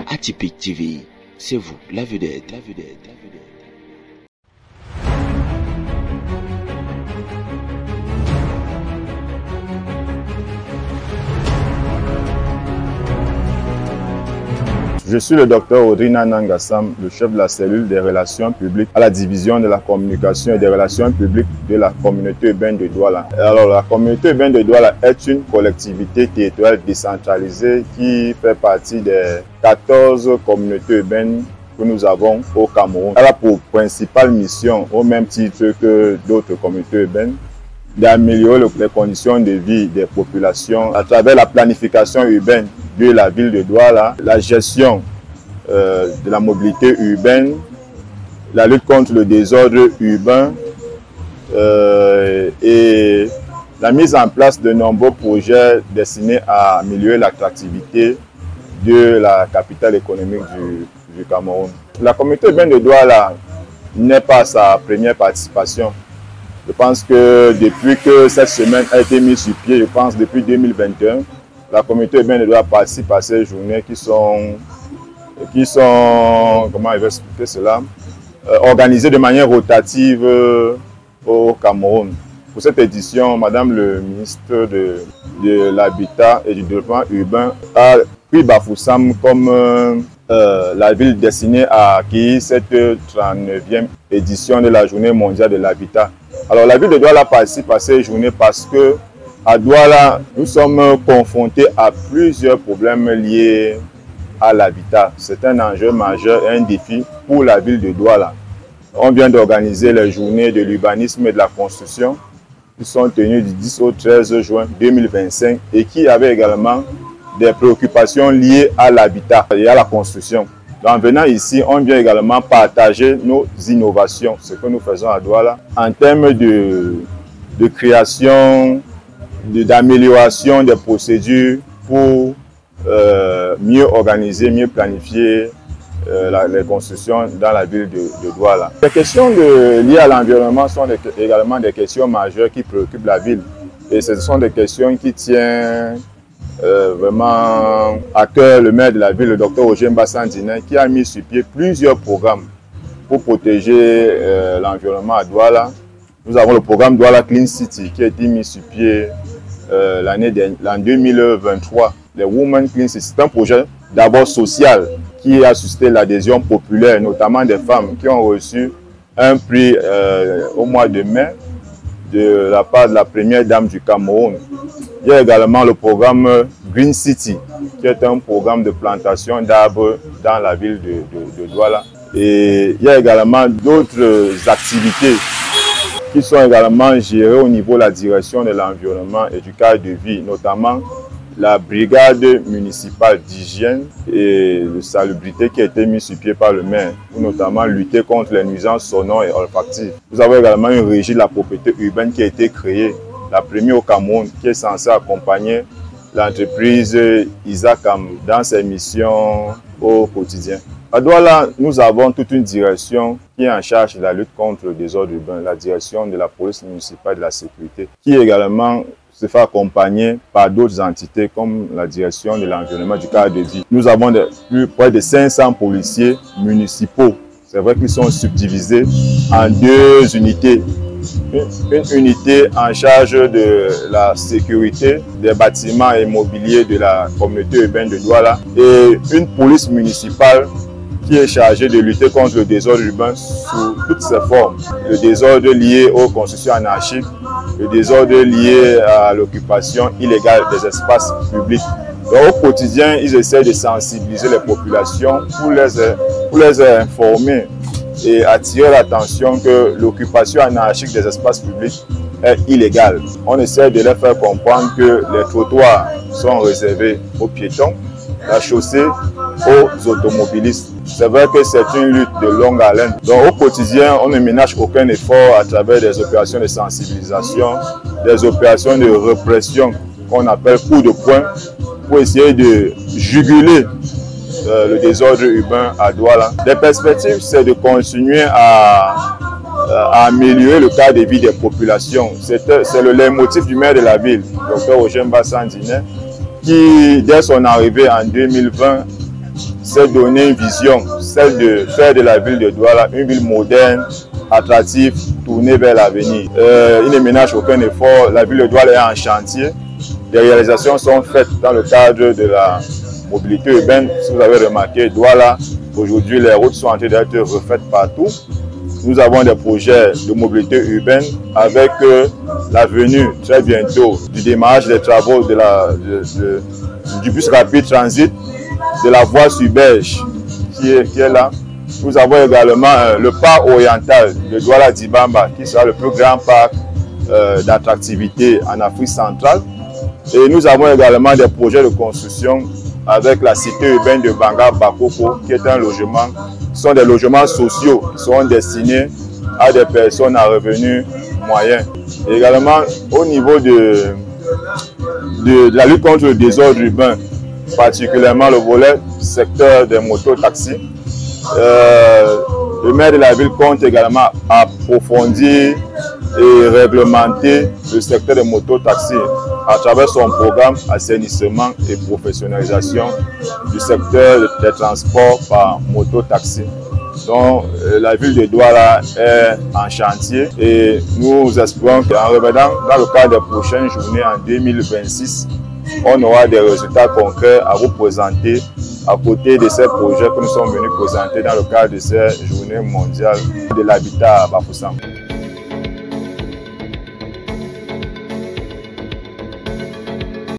Atypique TV, c'est vous, la vedette, la vedette, la vedette. Je suis le docteur Odrina Nangassam, le chef de la cellule des relations publiques à la division de la communication et des relations publiques de la communauté urbaine de Douala. Alors, la communauté urbaine de Douala est une collectivité territoriale décentralisée qui fait partie des 14 communautés urbaines que nous avons au Cameroun. Elle a pour principale mission, au même titre que d'autres communautés urbaines, d'améliorer les conditions de vie des populations à travers la planification urbaine de la ville de Douala, la gestion de la mobilité urbaine, la lutte contre le désordre urbain et la mise en place de nombreux projets destinés à améliorer l'attractivité de la capitale économique du Cameroun. La communauté urbaine de Douala n'est pas sa première participation. Je pense que depuis que cette semaine a été mise sur pied, je pense depuis 2021, la communauté urbaine de Douala participe à ces journées qui sont comment je vais expliquer cela, organisées de manière rotative au Cameroun. Pour cette édition, Madame le ministre de l'Habitat et du Développement urbain a pris Bafoussam comme la ville destinée à accueillir cette 39e édition de la Journée mondiale de l'habitat. Alors la ville de Douala participe à ces journées parce que à Douala, nous sommes confrontés à plusieurs problèmes liés à l'habitat. C'est un enjeu majeur et un défi pour la ville de Douala. On vient d'organiser les journées de l'urbanisme et de la construction qui sont tenues du 10 au 13 juin 2025 et qui avaient également des préoccupations liées à l'habitat et à la construction. En venant ici, on vient également partager nos innovations, ce que nous faisons à Douala, en termes de création, d'amélioration des procédures pour mieux organiser, mieux planifier les constructions dans la ville de Douala. Les questions liées à l'environnement sont également des questions majeures qui préoccupent la ville. Et ce sont des questions qui tiennent vraiment à cœur le maire de la ville, le docteur Ojemba Sandine, qui a mis sur pied plusieurs programmes pour protéger l'environnement à Douala. Nous avons le programme Douala Clean City qui a été mis sur pied l'an 2023. Les Women Clean City, c'est un projet d'abord social qui a suscité l'adhésion populaire, notamment des femmes qui ont reçu un prix au mois de mai de la part de la première dame du Cameroun. Il y a également le programme Green City, qui est un programme de plantation d'arbres dans la ville de Douala. Et il y a également d'autres activités qui sont également gérées au niveau de la direction de l'environnement et du cadre de vie, notamment la brigade municipale d'hygiène et de salubrité qui a été mise sur pied par le maire, pour notamment lutter contre les nuisances sonores et olfactives. Nous avons également une régie de la propriété urbaine qui a été créée, la première au Cameroun, qui est censée accompagner l'entreprise Isacam dans ses missions au quotidien. À Douala, nous avons toute une direction qui est en charge de la lutte contre le désordre urbain, la direction de la police municipale de la sécurité, qui également se fait accompagner par d'autres entités comme la direction de l'environnement du cadre de vie. Nous avons plus près de 500 policiers municipaux. C'est vrai qu'ils sont subdivisés en deux unités. Une unité en charge de la sécurité des bâtiments immobiliers de la communauté urbaine de Douala et une police municipale qui est chargée de lutter contre le désordre urbain sous toutes ses formes. Le désordre lié aux constructions anarchiques, le désordre lié à l'occupation illégale des espaces publics. Donc, au quotidien, ils essaient de sensibiliser les populations pour les informer et attirer l'attention que l'occupation anarchique des espaces publics est illégale. On essaie de leur faire comprendre que les trottoirs sont réservés aux piétons, la chaussée aux automobilistes. C'est vrai que c'est une lutte de longue haleine. Donc au quotidien, on ne ménage aucun effort à travers des opérations de sensibilisation, des opérations de répression qu'on appelle coup de poing pour essayer de juguler le désordre urbain à Douala. Les perspectives, c'est de continuer à améliorer le cadre de vie des populations. C'est le leitmotiv du maire de la ville, Dr Ojemba Sandine, qui, dès son arrivée en 2020, s'est donné une vision, celle de faire de la ville de Douala une ville moderne, attractive, tournée vers l'avenir. Il ne ménage aucun effort, la ville de Douala est en chantier. Des réalisations sont faites dans le cadre de la mobilité urbaine. Si vous avez remarqué, Douala, aujourd'hui, les routes sont en train d'être refaites partout. Nous avons des projets de mobilité urbaine avec la venue très bientôt du démarrage des travaux du bus rapide transit, de la voie sur berge qui est là. Nous avons également le parc oriental de Douala-Dibamba qui sera le plus grand parc d'attractivité en Afrique centrale. Et nous avons également des projets de construction avec la cité urbaine de Banga Bakoko qui est un logement. Ce sont des logements sociaux qui sont destinés à des personnes à revenus moyens. Et également au niveau de la lutte contre le désordre urbain, particulièrement le volet secteur des motos-taxis. Le maire de la ville compte également approfondir et réglementer le secteur des motos-taxis à travers son programme assainissement et professionnalisation du secteur des transports par moto-taxi. Donc la ville de Douala est en chantier et nous espérons qu'en revenant dans le cadre des prochaines journées en 2026, on aura des résultats concrets à vous présenter à côté de ces projets que nous sommes venus présenter dans le cadre de ces journées mondiales de l'habitat à Bafoussam.